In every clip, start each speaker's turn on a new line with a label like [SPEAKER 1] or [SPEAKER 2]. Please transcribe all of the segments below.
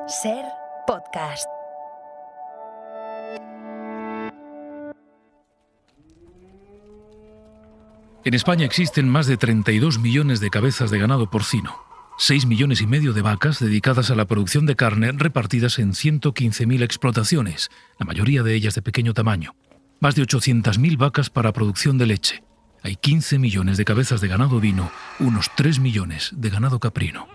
[SPEAKER 1] SER Podcast.
[SPEAKER 2] En España existen más de 32 millones de cabezas de ganado porcino, 6,5 millones de vacas dedicadas a la producción de carne repartidas en 115.000 explotaciones, la mayoría de ellas de pequeño tamaño, más de 800.000 vacas para producción de leche. Hay 15 millones de cabezas de ganado ovino, unos 3 millones de ganado caprino.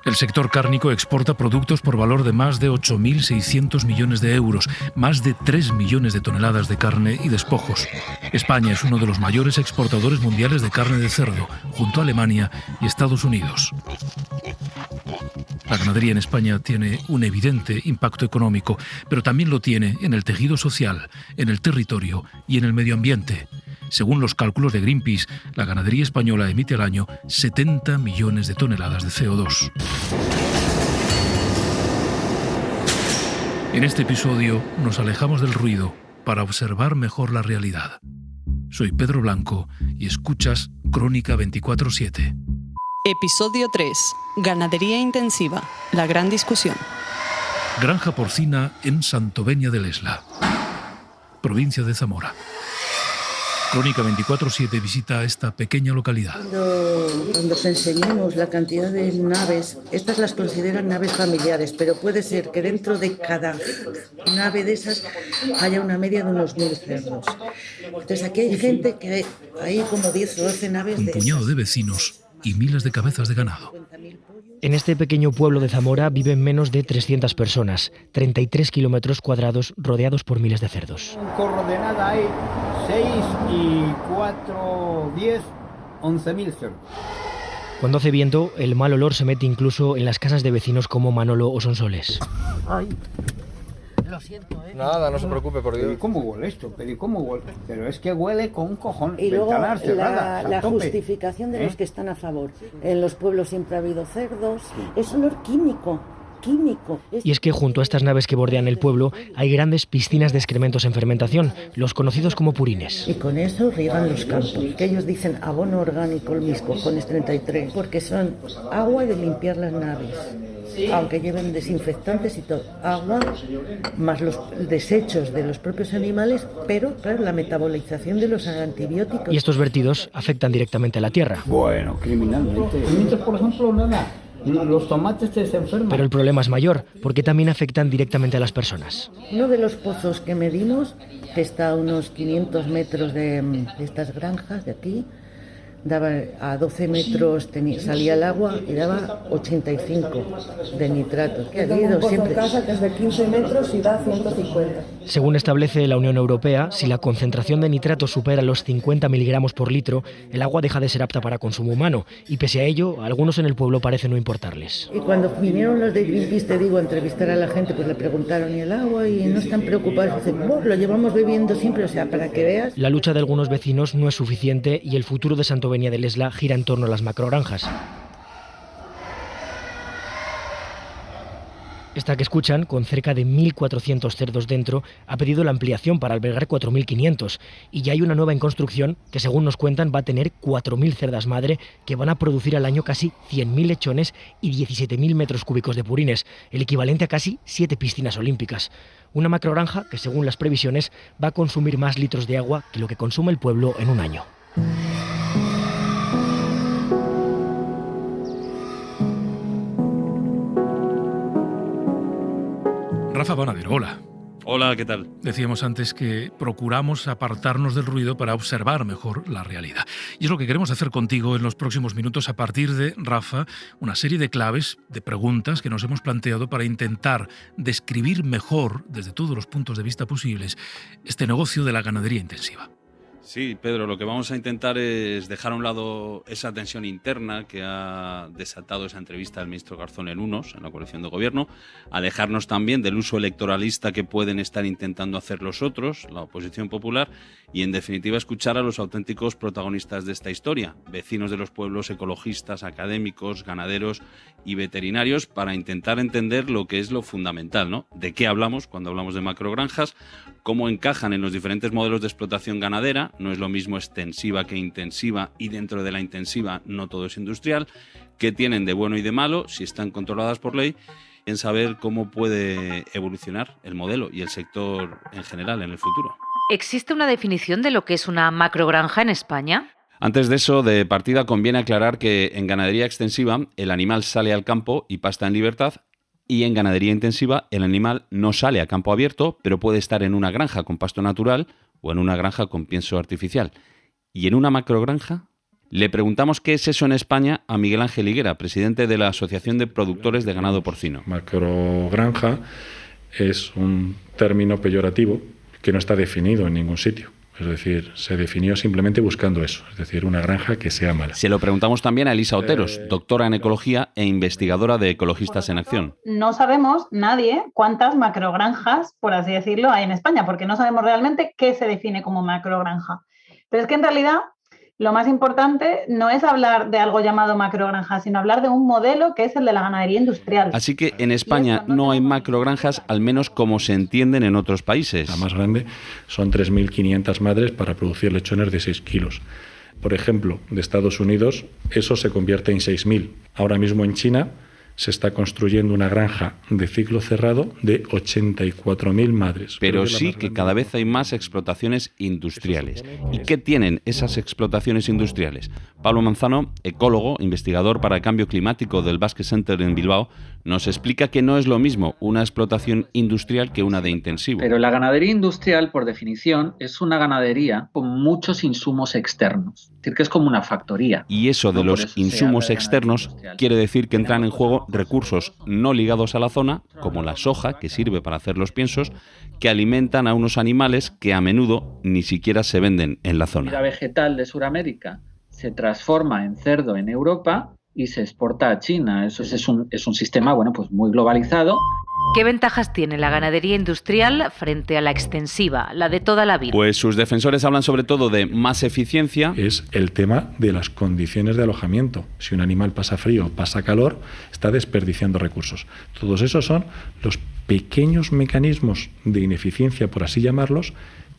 [SPEAKER 2] El sector cárnico exporta productos por valor de más de 8.600 millones de euros, más de 3 millones de toneladas de carne y despojos. España es uno de los mayores exportadores mundiales de carne de cerdo, junto a Alemania y Estados Unidos. La ganadería en España tiene un evidente impacto económico, pero también lo tiene en el tejido social, en el territorio y en el medio ambiente. Según los cálculos de Greenpeace, la ganadería española emite al año 70 millones de toneladas de CO2. En este episodio nos alejamos del ruido para observar mejor la realidad. Soy Pedro Blanco y escuchas Crónica 24/7.
[SPEAKER 3] Episodio 3. Ganadería intensiva. La gran discusión.
[SPEAKER 2] Granja porcina en Santovenia del Esla, provincia de Zamora. Crónica 24/7 visita esta pequeña localidad.
[SPEAKER 4] Cuando os enseñemos la cantidad de naves, estas las consideran naves familiares, pero puede ser que dentro de cada nave de esas haya una media de unos 1.000 cerdos. Entonces aquí hay gente que hay como 10 o 12 naves
[SPEAKER 2] Un
[SPEAKER 4] de
[SPEAKER 2] puñado
[SPEAKER 4] esas.
[SPEAKER 2] de vecinos y miles de cabezas de ganado.
[SPEAKER 5] En este pequeño pueblo de Zamora viven menos de 300 personas, 33 kilómetros cuadrados rodeados por miles de cerdos.
[SPEAKER 6] En coordenada hay 6 y 4, 10, 11.000 cerdos.
[SPEAKER 5] Cuando hace viento, el mal olor se mete incluso en las casas de vecinos como Manolo o Sonsoles.
[SPEAKER 4] Ay, lo siento,
[SPEAKER 7] Nada, no se preocupe, por
[SPEAKER 6] Pero ¿y
[SPEAKER 7] Dios.
[SPEAKER 6] cómo huele esto? Pero ¿y cómo huele? Pero es que huele con un cojón.
[SPEAKER 4] Y luego
[SPEAKER 6] Ventanas cerradas,
[SPEAKER 4] la
[SPEAKER 6] a tope.
[SPEAKER 4] justificación de los que están a favor. En los pueblos siempre ha habido cerdos. Es olor químico.
[SPEAKER 5] Y es que junto a estas naves que bordean el pueblo hay grandes piscinas de excrementos en fermentación, los conocidos como purines.
[SPEAKER 4] Y con eso riegan los campos, que ellos dicen abono orgánico, mis cojones 33, porque son agua de limpiar las naves, aunque lleven desinfectantes y todo, agua más los desechos de los propios animales, pero claro, la metabolización de los antibióticos.
[SPEAKER 5] Y estos vertidos afectan directamente a la tierra.
[SPEAKER 6] Bueno, criminalmente. Pimientos, por ejemplo, nada. Los tomates se enferman.
[SPEAKER 5] Pero el problema es mayor, porque también afectan directamente a las personas.
[SPEAKER 4] Uno de los pozos que medimos, que está a unos 500 metros de estas granjas de aquí, daba a 12 metros, salía el agua y daba 85 de nitratos. Que ha habido siempre.
[SPEAKER 8] Casa que es de 15 metros y da 150.
[SPEAKER 5] Según establece la Unión Europea, si la concentración de nitrato supera los 50 miligramos por litro, el agua deja de ser apta para consumo humano, y pese a ello, a algunos en el pueblo parece no importarles.
[SPEAKER 4] Y cuando vinieron los de Greenpeace, te digo, a entrevistar a la gente, pues le preguntaron, ¿y el agua? Y no están preocupados. Dicen, lo llevamos bebiendo siempre, o sea, para que veas.
[SPEAKER 5] La lucha de algunos vecinos no es suficiente y el futuro de Santovenia del Esla gira en torno a las macrogranjas. Esta que escuchan, con cerca de 1.400 cerdos dentro, ha pedido la ampliación para albergar 4.500 y ya hay una nueva en construcción que, según nos cuentan, va a tener 4.000 cerdas madre que van a producir al año casi 100.000 lechones y 17.000 metros cúbicos de purines, el equivalente a casi 7 piscinas olímpicas. Una macrogranja que, según las previsiones, va a consumir más litros de agua que lo que consume el pueblo en un año.
[SPEAKER 2] Rafa Banadero, hola.
[SPEAKER 9] Hola, ¿qué tal?
[SPEAKER 2] Decíamos antes que procuramos apartarnos del ruido para observar mejor la realidad. Y es lo que queremos hacer contigo en los próximos minutos a partir de, Rafa, una serie de claves, de preguntas que nos hemos planteado para intentar describir mejor, desde todos los puntos de vista posibles, este negocio de la ganadería intensiva.
[SPEAKER 9] Sí, Pedro, lo que vamos a intentar es dejar a un lado esa tensión interna que ha desatado esa entrevista del ministro Garzón en Unos, en la coalición de gobierno, alejarnos también del uso electoralista que pueden estar intentando hacer los otros, la oposición popular, y en definitiva escuchar a los auténticos protagonistas de esta historia, vecinos de los pueblos, ecologistas, académicos, ganaderos y veterinarios, para intentar entender lo que es lo fundamental, ¿no? De qué hablamos cuando hablamos de macrogranjas, cómo encajan en los diferentes modelos de explotación ganadera, no es lo mismo extensiva que intensiva, y dentro de la intensiva no todo es industrial, qué tienen de bueno y de malo, si están controladas por ley, en saber cómo puede evolucionar el modelo y el sector en general en el futuro.
[SPEAKER 1] ¿Existe una definición de lo que es una macrogranja en España?
[SPEAKER 9] Antes de eso, de partida, conviene aclarar que en ganadería extensiva el animal sale al campo y pasta en libertad, y en ganadería intensiva el animal no sale a campo abierto, pero puede estar en una granja con pasto natural o en una granja con pienso artificial. ¿Y en una macrogranja? Le preguntamos qué es eso en España a Miguel Ángel Higuera, presidente de la Asociación de Productores de Ganado Porcino.
[SPEAKER 7] Macrogranja es un término peyorativo que no está definido en ningún sitio. Es decir, se definió simplemente buscando eso, es decir, una granja que sea mala.
[SPEAKER 9] Se lo preguntamos también a Elisa Oteros, doctora en ecología e investigadora de Ecologistas en Acción.
[SPEAKER 10] No sabemos nadie cuántas macrogranjas, por así decirlo, hay en España, porque no sabemos realmente qué se define como macrogranja. Pero es que en realidad lo más importante no es hablar de algo llamado macrogranja, sino hablar de un modelo que es el de la ganadería industrial.
[SPEAKER 9] Así que en España no hay macrogranjas, al menos como se entienden en otros países.
[SPEAKER 7] La más grande son 3.500 madres para producir lechones de 6 kilos. Por ejemplo, de Estados Unidos, eso se convierte en 6.000. Ahora mismo en China se está construyendo una granja de ciclo cerrado de 84.000 madres.
[SPEAKER 9] Pero sí que cada vez hay más explotaciones industriales. ¿Y qué tienen esas explotaciones industriales? Pablo Manzano, ecólogo, investigador para el cambio climático del Basque Center en Bilbao, nos explica que no es lo mismo una explotación industrial que una de intensivo.
[SPEAKER 11] Pero la ganadería industrial, por definición, es una ganadería con muchos insumos externos. Es decir, que es como una factoría.
[SPEAKER 9] Y eso de los insumos externos quiere decir que entran en juego recursos no ligados a la zona, como la soja, que sirve para hacer los piensos, que alimentan a unos animales que a menudo ni siquiera se venden en la zona.
[SPEAKER 11] La vegetal de Sudamérica se transforma en cerdo en Europa y se exporta a China. Eso es un sistema, pues muy globalizado.
[SPEAKER 1] ¿Qué ventajas tiene la ganadería industrial frente a la extensiva, la de toda la vida?
[SPEAKER 9] Pues sus defensores hablan sobre todo de más eficiencia.
[SPEAKER 7] Es el tema de las condiciones de alojamiento. Si un animal pasa frío, pasa calor, está desperdiciando recursos. Todos esos son los pequeños mecanismos de ineficiencia, por así llamarlos,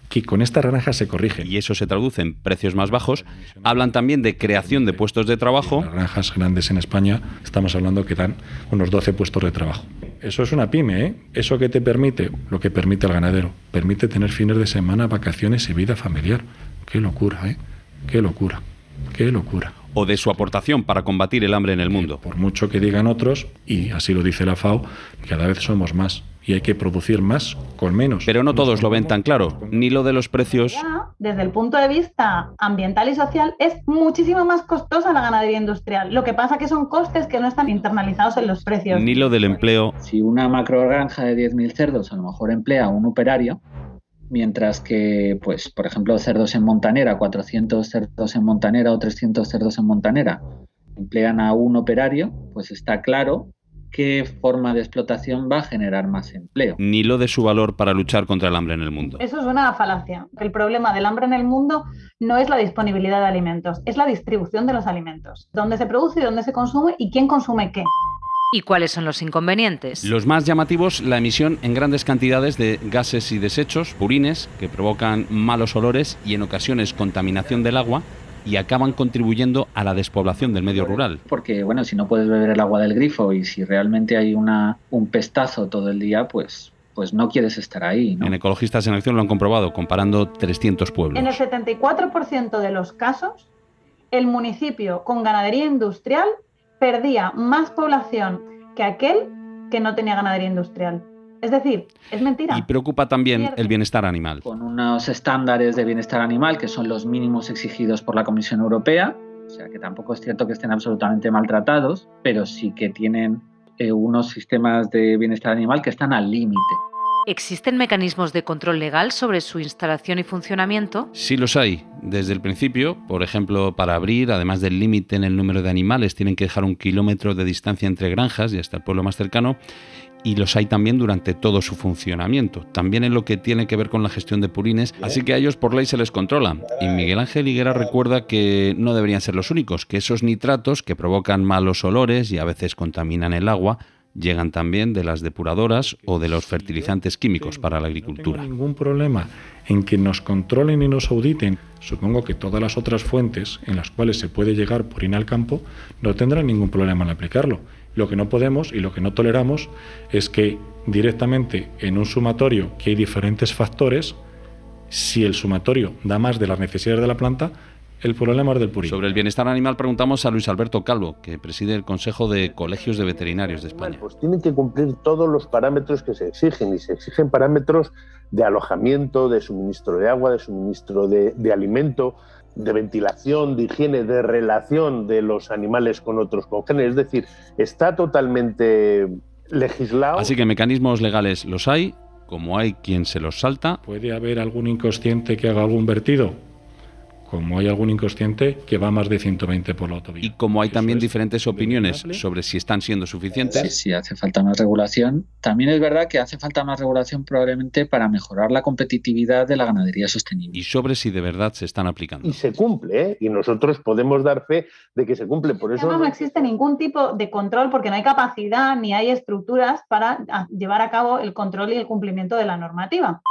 [SPEAKER 7] que con esta granja se corrigen.
[SPEAKER 9] Y eso se traduce en precios más bajos. Hablan también de creación de puestos de trabajo.
[SPEAKER 7] Las granjas grandes en España estamos hablando que dan unos 12 puestos de trabajo. Eso es una pyme, ¿eh? ¿Eso qué te permite? Lo que permite el ganadero. Permite tener fines de semana, vacaciones y vida familiar. Qué locura, ¿eh? Qué locura. Qué locura.
[SPEAKER 9] O de su aportación para combatir el hambre en el mundo.
[SPEAKER 7] Por mucho que digan otros, y así lo dice la FAO, cada vez somos más. Y hay que producir más con menos.
[SPEAKER 9] Pero no todos lo ven tan claro, ni lo de los precios.
[SPEAKER 10] Desde el punto de vista ambiental y social es muchísimo más costosa la ganadería industrial. Lo que pasa que son costes que no están internalizados en los precios.
[SPEAKER 9] Ni lo del empleo.
[SPEAKER 11] Si una macrogranja de 10.000 cerdos a lo mejor emplea a un operario, mientras que, por ejemplo, cerdos en montanera, 400 cerdos en montanera o 300 cerdos en montanera, emplean a un operario, pues está claro qué forma de explotación va a generar más empleo.
[SPEAKER 9] Ni lo de su valor para luchar contra el hambre en el mundo.
[SPEAKER 10] Eso es una falacia. El problema del hambre en el mundo no es la disponibilidad de alimentos, es la distribución de los alimentos. Dónde se produce y dónde se consume y quién consume qué.
[SPEAKER 1] ¿Y cuáles son los inconvenientes?
[SPEAKER 9] Los más llamativos, la emisión en grandes cantidades de gases y desechos, purines, que provocan malos olores y en ocasiones contaminación del agua, y acaban contribuyendo a la despoblación del medio rural.
[SPEAKER 11] Porque, si no puedes beber el agua del grifo y si realmente hay un pestazo todo el día, pues no quieres estar ahí, ¿no?
[SPEAKER 9] En Ecologistas en Acción lo han comprobado, comparando 300 pueblos.
[SPEAKER 10] En el 74% de los casos, el municipio con ganadería industrial perdía más población que aquel que no tenía ganadería industrial. Es decir, es mentira.
[SPEAKER 9] Y preocupa también el bienestar animal.
[SPEAKER 11] Con unos estándares de bienestar animal que son los mínimos exigidos por la Comisión Europea, o sea que tampoco es cierto que estén absolutamente maltratados, pero sí que tienen unos sistemas de bienestar animal que están al límite.
[SPEAKER 1] ¿Existen mecanismos de control legal sobre su instalación y funcionamiento?
[SPEAKER 9] Sí los hay. Desde el principio, por ejemplo, para abrir, además del límite en el número de animales, tienen que dejar 1 kilómetro de distancia entre granjas y hasta el pueblo más cercano. Y los hay también durante todo su funcionamiento, también en lo que tiene que ver con la gestión de purines, así que a ellos por ley se les controla. Y Miguel Ángel Higuera recuerda que no deberían ser los únicos, que esos nitratos que provocan malos olores y a veces contaminan el agua llegan también de las depuradoras o de los fertilizantes químicos para la agricultura.
[SPEAKER 7] No tengo ningún problema en que nos controlen y nos auditen. Supongo que todas las otras fuentes en las cuales se puede llegar por ir al campo no tendrán ningún problema en aplicarlo. Lo que no podemos y lo que no toleramos es que directamente en un sumatorio que hay diferentes factores, si el sumatorio da más de las necesidades de la planta, el problema es del purillo.
[SPEAKER 9] Sobre el bienestar animal preguntamos a Luis Alberto Calvo, que preside el Consejo de Colegios de Veterinarios de España.
[SPEAKER 12] Pues tienen que cumplir todos los parámetros que se exigen, y se exigen parámetros de alojamiento, de suministro de agua, de suministro de alimento, de ventilación, de higiene, de relación de los animales con otros congéneres. Es decir, está totalmente legislado.
[SPEAKER 9] Así que mecanismos legales los hay, como hay quien se los salta.
[SPEAKER 7] ¿Puede haber algún inconsciente que haga algún vertido? Como hay algún inconsciente que va más de 120 por la autovía.
[SPEAKER 9] Y como hay también diferentes opiniones sobre si están siendo suficientes.
[SPEAKER 11] Sí, hace falta más regulación. También es verdad que hace falta más regulación probablemente para mejorar la competitividad de la ganadería sostenible.
[SPEAKER 9] Y sobre si de verdad se están aplicando.
[SPEAKER 12] Y se cumple, ¿eh? Y nosotros podemos dar fe de que se cumple. Por eso
[SPEAKER 10] no existe ningún tipo de control porque no hay capacidad ni hay estructuras para llevar a cabo el control y el cumplimiento de la normativa.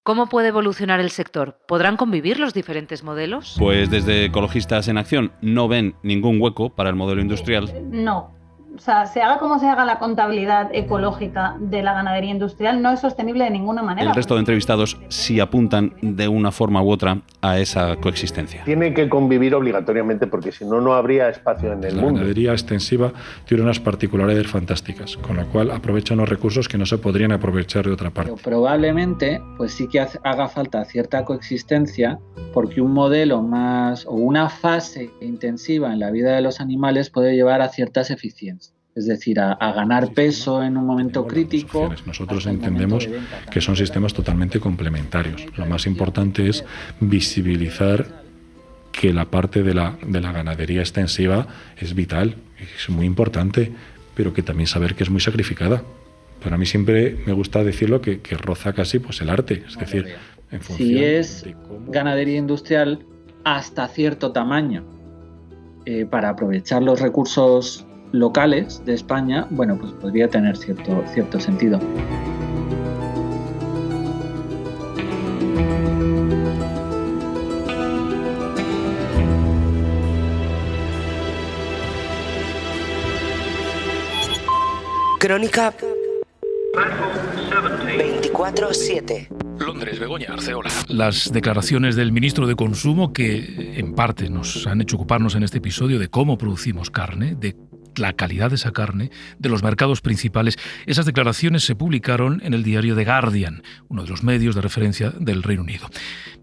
[SPEAKER 1] ¿Cómo puede evolucionar el sector? ¿Podrán convivir los diferentes modelos?
[SPEAKER 9] Pues desde Ecologistas en Acción no ven ningún hueco para el modelo industrial.
[SPEAKER 10] No. O sea, se haga como se haga la contabilidad ecológica de la ganadería industrial, no es sostenible de ninguna manera.
[SPEAKER 9] El resto de entrevistados sí apuntan de una forma u otra a esa coexistencia.
[SPEAKER 12] Tienen que convivir obligatoriamente porque si no, no habría espacio en el mundo.
[SPEAKER 7] La ganadería extensiva tiene unas particularidades fantásticas, con lo cual aprovecha unos recursos que no se podrían aprovechar de otra parte.
[SPEAKER 11] Pero probablemente pues sí que haga falta cierta coexistencia porque un modelo más o una fase intensiva en la vida de los animales puede llevar a ciertas eficiencias. Es decir, a ganar peso en un momento crítico.
[SPEAKER 7] Nosotros entendemos que son sistemas totalmente complementarios. Lo más importante es visibilizar que la parte de la ganadería extensiva es vital, es muy importante, pero que también saber que es muy sacrificada. Para mí siempre me gusta decirlo que roza casi pues el arte. Es decir, en función
[SPEAKER 11] si es ganadería industrial hasta cierto tamaño para aprovechar los recursos locales de España, bueno, pues podría tener cierto sentido.
[SPEAKER 13] Crónica 24/7.
[SPEAKER 2] Londres, Begoña Arceola. Las declaraciones del ministro de Consumo que en parte nos han hecho ocuparnos en este episodio de cómo producimos carne, de la calidad de esa carne, de los mercados principales. Esas declaraciones se publicaron en el diario The Guardian, uno de los medios de referencia del Reino Unido.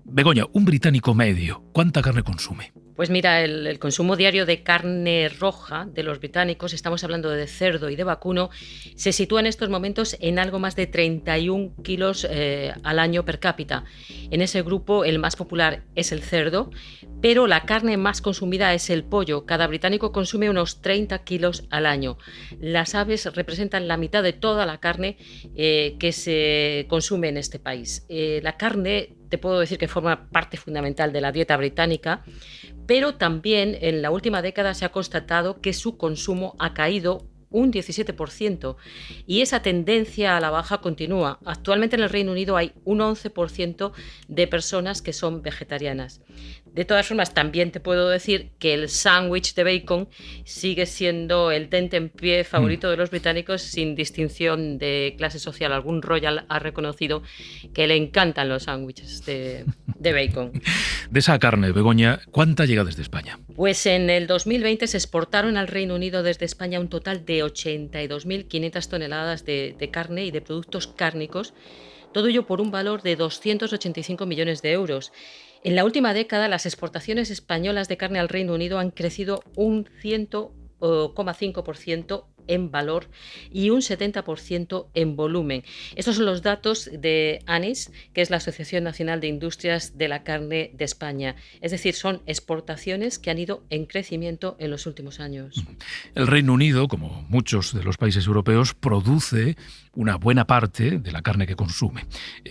[SPEAKER 2] Begoña, un británico medio, ¿cuánta carne consume?
[SPEAKER 14] Pues mira, el consumo diario de carne roja de los británicos, estamos hablando de cerdo y de vacuno, se sitúa en estos momentos en algo más de 31 kilos al año per cápita. En ese grupo el más popular es el cerdo, pero la carne más consumida es el pollo. Cada británico consume unos 30 kilos al año. Las aves representan la mitad de toda la carne que se consume en este país. La carne, te puedo decir que forma parte fundamental de la dieta británica, pero también en la última década se ha constatado que su consumo ha caído un 17% y esa tendencia a la baja continúa. Actualmente en el Reino Unido hay un 11% de personas que son vegetarianas. De todas formas, también te puedo decir que el sándwich de bacon sigue siendo el tentempié favorito de los británicos sin distinción de clase social. Algún royal ha reconocido que le encantan los sándwiches de bacon.
[SPEAKER 2] De esa carne, Begoña, ¿cuánta llega desde España?
[SPEAKER 14] Pues en el 2020 se exportaron al Reino Unido desde España un total de 82.500 toneladas de carne y de productos cárnicos, todo ello por un valor de 285 millones de euros. En la última década, las exportaciones españolas de carne al Reino Unido han crecido un 100,5% en valor y un 70% en volumen. Estos son los datos de ANIS, que es la Asociación Nacional de Industrias de la Carne de España. Es decir, son exportaciones que han ido en crecimiento en los últimos años.
[SPEAKER 2] El Reino Unido, como muchos de los países europeos, produce una buena parte de la carne que consume.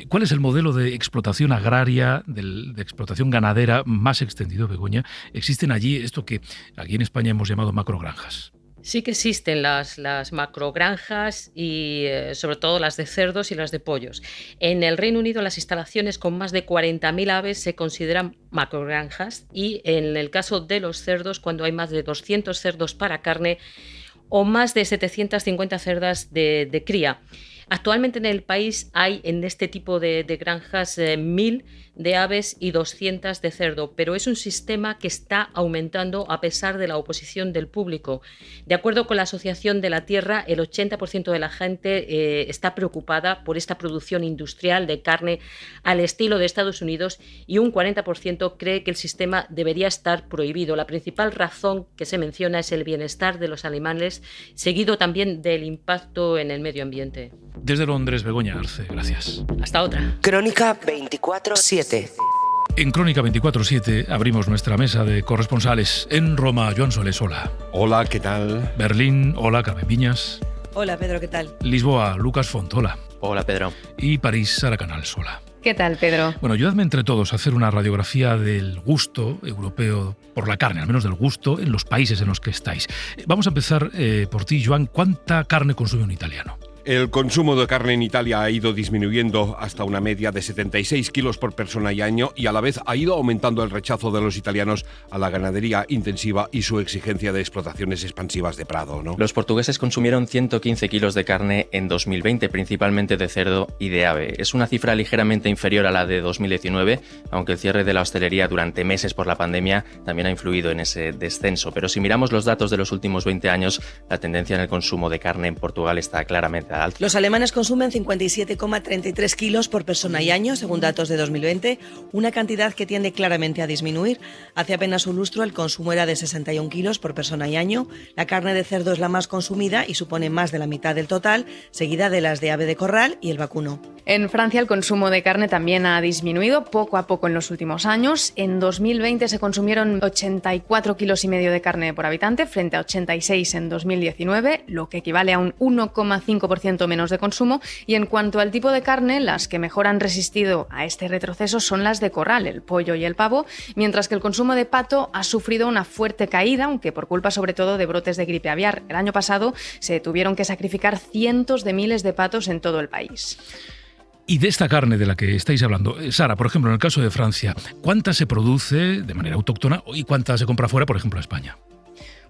[SPEAKER 2] ¿Cuál es el modelo de explotación agraria, de explotación ganadera más extendido, Begoña? Existen allí esto que aquí en España hemos llamado macrogranjas.
[SPEAKER 14] Sí que existen las macrogranjas y sobre todo las de cerdos y las de pollos. En el Reino Unido las instalaciones con más de 40.000 aves se consideran macrogranjas y en el caso de los cerdos, cuando hay más de 200 cerdos para carne o más de 750 cerdas de cría. Actualmente en el país hay en este tipo de granjas 1.000 de aves y 200 de cerdo, pero es un sistema que está aumentando a pesar de la oposición del público. De acuerdo con la Asociación de la Tierra, el 80% de la gente está preocupada por esta producción industrial de carne al estilo de Estados Unidos y un 40% cree que el sistema debería estar prohibido. La principal razón que se menciona es el bienestar de los animales, seguido también del impacto en el medio ambiente.
[SPEAKER 2] Desde Londres, Begoña Arce, gracias.
[SPEAKER 14] Hasta otra.
[SPEAKER 13] Crónica 24/7.
[SPEAKER 2] En Crónica 24/7 abrimos nuestra mesa de corresponsales. En Roma, Joan Soles, hola.
[SPEAKER 15] Hola, ¿qué tal?
[SPEAKER 2] Berlín, hola, Carmen Viñas.
[SPEAKER 8] Hola, Pedro, ¿qué tal?
[SPEAKER 2] Lisboa, Lucas Font, hola.
[SPEAKER 16] Hola, Pedro.
[SPEAKER 2] Y París, Sara Canals, hola.
[SPEAKER 17] ¿Qué tal, Pedro?
[SPEAKER 2] Bueno, ayudadme entre todos a hacer una radiografía del gusto europeo por la carne, al menos del gusto en los países en los que estáis. Vamos a empezar por ti, Joan. ¿Cuánta carne consume un italiano?
[SPEAKER 15] El consumo de carne en Italia ha ido disminuyendo hasta una media de 76 kilos por persona y año y a la vez ha ido aumentando el rechazo de los italianos a la ganadería intensiva y su exigencia de explotaciones expansivas de prado, ¿no?
[SPEAKER 16] Los portugueses consumieron 115 kilos de carne en 2020, principalmente de cerdo y de ave. Es una cifra ligeramente inferior a la de 2019, aunque el cierre de la hostelería durante meses por la pandemia también ha influido en ese descenso. Pero si miramos los datos de los últimos 20 años, la tendencia en el consumo de carne en Portugal está claramente alta.
[SPEAKER 8] Los alemanes consumen 57,33 kilos por persona y año, según datos de 2020, una cantidad que tiende claramente a disminuir. Hace apenas un lustro el consumo era de 61 kilos por persona y año. La carne de cerdo es la más consumida y supone más de la mitad del total, seguida de las de ave de corral y el vacuno.
[SPEAKER 17] En Francia el consumo de carne también ha disminuido poco a poco en los últimos años. En 2020 se consumieron 84 kilos y medio de carne por habitante frente a 86 en 2019, lo que equivale a un 1,5% menos de consumo. Y en cuanto al tipo de carne, las que mejor han resistido a este retroceso son las de corral, el pollo y el pavo, mientras que el consumo de pato ha sufrido una fuerte caída, aunque por culpa sobre todo de brotes de gripe aviar. El año pasado se tuvieron que sacrificar cientos de miles de patos en todo el país.
[SPEAKER 2] Y de esta carne de la que estáis hablando, Sara, por ejemplo, en el caso de Francia, ¿cuánta se produce de manera autóctona y cuánta se compra fuera, por ejemplo, a España?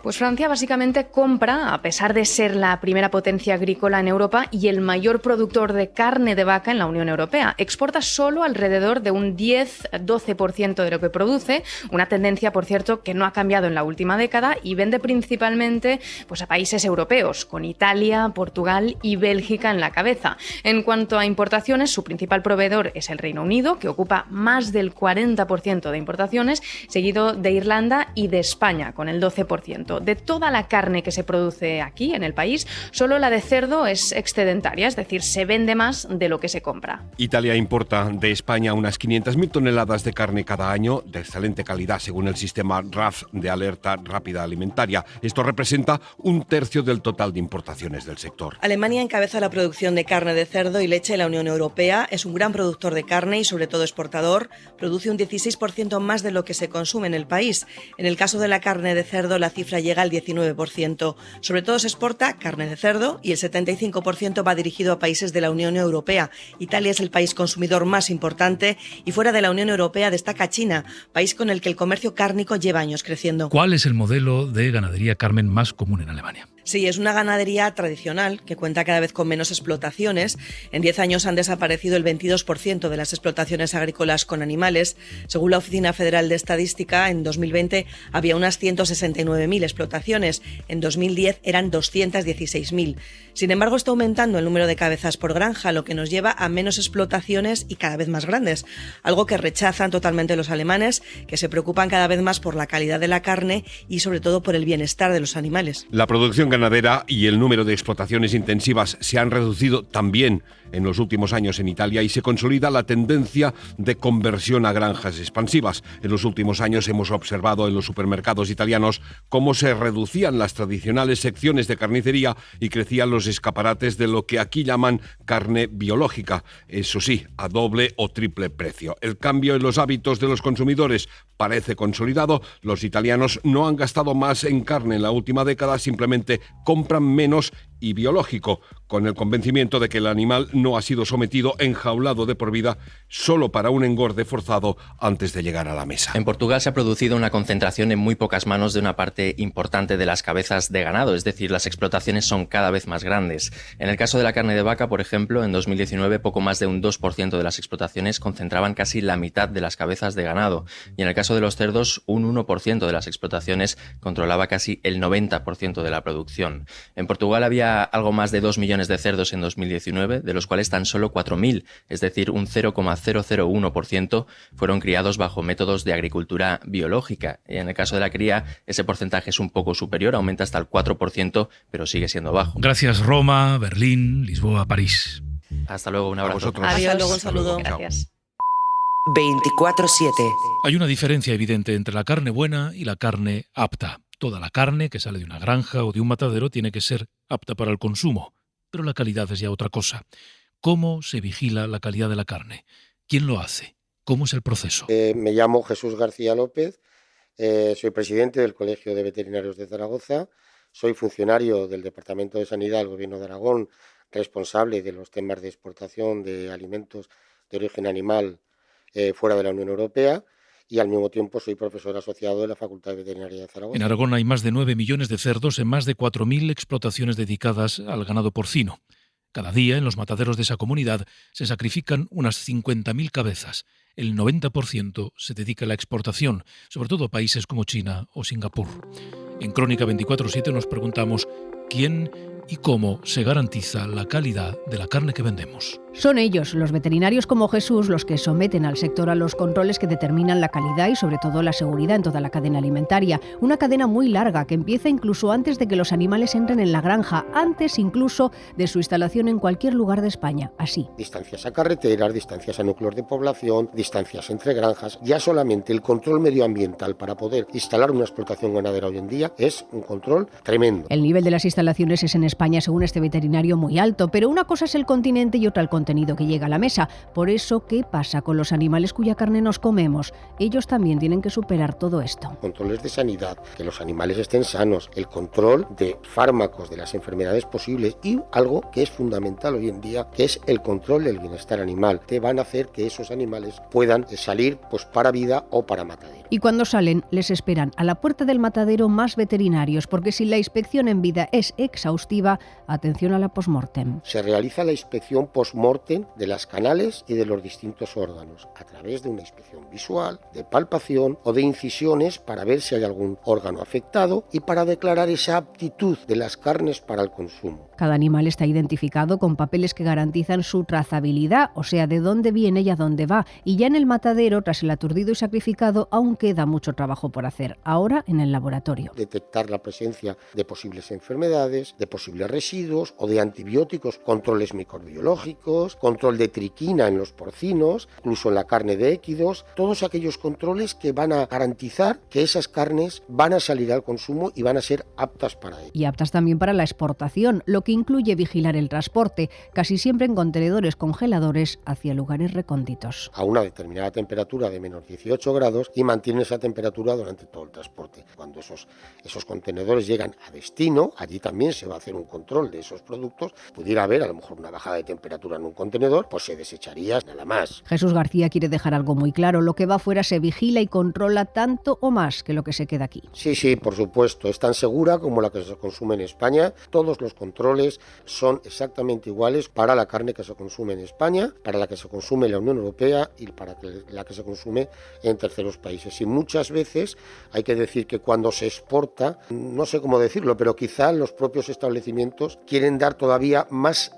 [SPEAKER 17] Pues Francia básicamente compra, a pesar de ser la primera potencia agrícola en Europa y el mayor productor de carne de vaca en la Unión Europea. Exporta solo alrededor de un 10-12% de lo que produce, una tendencia, por cierto, que no ha cambiado en la última década, y vende principalmente pues, a países europeos, con Italia, Portugal y Bélgica en la cabeza. En cuanto a importaciones, su principal proveedor es el Reino Unido, que ocupa más del 40% de importaciones, seguido de Irlanda y de España, con el 12%. De toda la carne que se produce aquí en el país, solo la de cerdo es excedentaria, es decir, se vende más de lo que se compra.
[SPEAKER 15] Italia importa de España unas 500.000 toneladas de carne cada año, de excelente calidad según el sistema RAF de alerta rápida alimentaria. Esto representa un tercio del total de importaciones del sector.
[SPEAKER 8] Alemania encabeza la producción de carne de cerdo y leche en la Unión Europea. Es un gran productor de carne y sobre todo exportador. Produce un 16% más de lo que se consume en el país. En el caso de la carne de cerdo, la cifra llega al 19%. Sobre todo se exporta carne de cerdo y el 75% va dirigido a países de la Unión Europea. Italia es el país consumidor más importante y fuera de la Unión Europea destaca China, país con el que el comercio cárnico lleva años creciendo.
[SPEAKER 2] ¿Cuál es el modelo de ganadería, Carmen, más común en Alemania?
[SPEAKER 8] Sí, es una ganadería tradicional que cuenta cada vez con menos explotaciones. En 10 años han desaparecido el 22% de las explotaciones agrícolas con animales. Según la Oficina Federal de Estadística, en 2020 había unas 169.000 explotaciones. En 2010 eran 216.000. Sin embargo, está aumentando el número de cabezas por granja, lo que nos lleva a menos explotaciones y cada vez más grandes. Algo que rechazan totalmente los alemanes, que se preocupan cada vez más por la calidad de la carne y sobre todo por el bienestar de los animales.
[SPEAKER 15] La producción ganadera y el número de explotaciones intensivas se han reducido también en los últimos años en Italia y se consolida la tendencia de conversión a granjas expansivas. En los últimos años hemos observado en los supermercados italianos cómo se reducían las tradicionales secciones de carnicería y crecían los escaparates de lo que aquí llaman carne biológica, eso sí, a doble o triple precio. El cambio en los hábitos de los consumidores parece consolidado. Los italianos no han gastado más en carne en la última década, simplemente porque compran menos y biológico, con el convencimiento de que el animal no ha sido sometido, enjaulado de por vida, solo para un engorde forzado antes de llegar a la mesa.
[SPEAKER 16] En Portugal se ha producido una concentración en muy pocas manos de una parte importante de las cabezas de ganado, es decir, las explotaciones son cada vez más grandes. En el caso de la carne de vaca, por ejemplo, en 2019 poco más de un 2% de las explotaciones concentraban casi la mitad de las cabezas de ganado, y en el caso de los cerdos, un 1% de las explotaciones controlaba casi el 90% de la producción. En Portugal había algo más de 2 millones de cerdos en 2019, de los cuales tan solo 4.000, es decir, un 0,001%, fueron criados bajo métodos de agricultura biológica. Y en el caso de la cría, ese porcentaje es un poco superior, aumenta hasta el 4%, pero sigue siendo bajo.
[SPEAKER 2] Gracias Roma, Berlín, Lisboa, París.
[SPEAKER 16] Hasta luego, un abrazo.
[SPEAKER 8] Adiós, luego un saludo.
[SPEAKER 14] Gracias.
[SPEAKER 13] 24/7.
[SPEAKER 2] Hay una diferencia evidente entre la carne buena y la carne apta. Toda la carne que sale de una granja o de un matadero tiene que ser apta para el consumo, pero la calidad es ya otra cosa. ¿Cómo se vigila la calidad de la carne? ¿Quién lo hace? ¿Cómo es el proceso?
[SPEAKER 18] Me llamo Jesús García López, soy presidente del Colegio de Veterinarios de Zaragoza, soy funcionario del Departamento de Sanidad del Gobierno de Aragón, responsable de los temas de exportación de alimentos de origen animal fuera de la Unión Europea, y al mismo tiempo soy profesor asociado de la Facultad de Veterinaria de Zaragoza.
[SPEAKER 2] En Aragón hay más de 9 millones de cerdos en más de 4.000 explotaciones dedicadas al ganado porcino. Cada día en los mataderos de esa comunidad se sacrifican unas 50.000 cabezas. El 90% se dedica a la exportación, sobre todo a países como China o Singapur. En Crónica 24/7 nos preguntamos quién y cómo se garantiza la calidad de la carne que vendemos.
[SPEAKER 19] Son ellos, los veterinarios como Jesús, los que someten al sector a los controles que determinan la calidad y sobre todo la seguridad en toda la cadena alimentaria. Una cadena muy larga que empieza incluso antes de que los animales entren en la granja, antes incluso de su instalación en cualquier lugar de España. Así.
[SPEAKER 18] Distancias a carreteras, distancias a núcleos de población, distancias entre granjas. Ya solamente el control medioambiental para poder instalar una explotación ganadera hoy en día es un control tremendo.
[SPEAKER 19] El nivel de las instalaciones es en España, según este veterinario, muy alto, pero una cosa es el continente y otra el contenido que llega a la mesa. Por eso, ¿qué pasa con los animales cuya carne nos comemos? Ellos también tienen que superar todo esto.
[SPEAKER 18] Controles de sanidad, que los animales estén sanos, el control de fármacos, de las enfermedades posibles y algo que es fundamental hoy en día, que es el control del bienestar animal, que van a hacer que esos animales puedan salir para vida o para matadero.
[SPEAKER 19] Y cuando salen, les esperan a la puerta del matadero más veterinarios, porque si la inspección en vida es exhaustiva, atención a la postmortem.
[SPEAKER 18] Se realiza la inspección postmortem de las canales y de los distintos órganos, a través de una inspección visual, de palpación o de incisiones para ver si hay algún órgano afectado y para declarar esa aptitud de las carnes para el consumo.
[SPEAKER 19] Cada animal está identificado con papeles que garantizan su trazabilidad, o sea, de dónde viene y a dónde va. Y ya en el matadero, tras el aturdido y sacrificado, aún queda mucho trabajo por hacer. Ahora en el laboratorio.
[SPEAKER 18] Detectar la presencia de posibles enfermedades, de posibles residuos o de antibióticos, controles microbiológicos, control de triquina en los porcinos, incluso en la carne de équidos, todos aquellos controles que van a garantizar que esas carnes van a salir al consumo y van a ser aptas para ello.
[SPEAKER 19] Y aptas también para la exportación, lo que incluye vigilar el transporte, casi siempre en contenedores congeladores hacia lugares recónditos.
[SPEAKER 18] A una determinada temperatura de menos 18 grados y mantiene esa temperatura durante todo el transporte. Cuando esos contenedores llegan a destino, allí también se va a hacer un control de esos productos. Pudiera haber a lo mejor una bajada de temperatura en un contenedor, pues se desecharía nada más.
[SPEAKER 19] Jesús García quiere dejar algo muy claro: lo que va fuera se vigila y controla tanto o más que lo que se queda aquí.
[SPEAKER 18] Sí, por supuesto, es tan segura como la que se consume en España. Todos los controles son exactamente iguales para la carne que se consume en España, para la que se consume en la Unión Europea y para la que se consume en terceros países. Y muchas veces hay que decir que cuando se exporta, no sé cómo decirlo, pero quizá los propios establecimientos quieren dar todavía más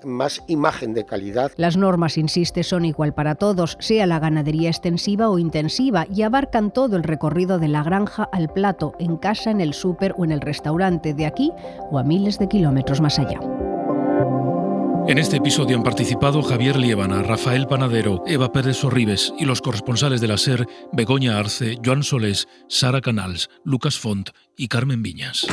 [SPEAKER 18] imagen de calidad.
[SPEAKER 19] Las normas, insiste, son igual para todos, sea la ganadería extensiva o intensiva, y abarcan todo el recorrido de la granja al plato, en casa, en el súper o en el restaurante, de aquí o a miles de kilómetros más allá.
[SPEAKER 2] En este episodio han participado Javier Liébana, Rafael Panadero, Eva Pérez Orribes y los corresponsales de la SER, Begoña Arce, Joan Solés, Sara Canals, Lucas Font y Carmen Viñas.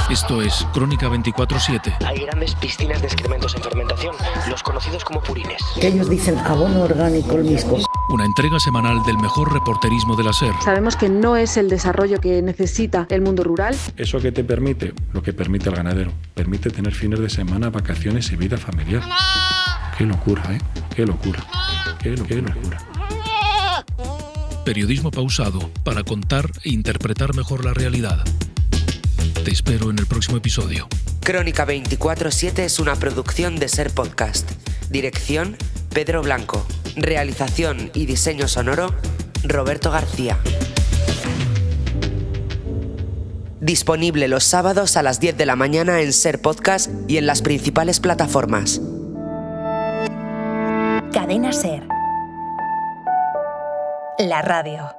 [SPEAKER 2] Esto es Crónica 24/7.
[SPEAKER 5] Hay grandes piscinas de excrementos en fermentación, los conocidos como purines.
[SPEAKER 4] Que ellos dicen abono orgánico, mis cojones.
[SPEAKER 2] Una entrega semanal del mejor reporterismo de la SER.
[SPEAKER 20] Sabemos que no es el desarrollo que necesita el mundo rural.
[SPEAKER 7] ¿Eso qué te permite? Lo que permite el ganadero. Permite tener fines de semana, vacaciones y vida familiar. ¡Qué locura, eh! ¡Qué locura! ¡Qué locura!
[SPEAKER 2] Periodismo pausado para contar e interpretar mejor la realidad. Te espero en el próximo episodio.
[SPEAKER 13] Crónica 24/7 es una producción de SER Podcast. Dirección, Pedro Blanco. Realización y diseño sonoro, Roberto García. Disponible los sábados a las 10 de la mañana en SER Podcast y en las principales plataformas.
[SPEAKER 21] Cadena SER. La radio.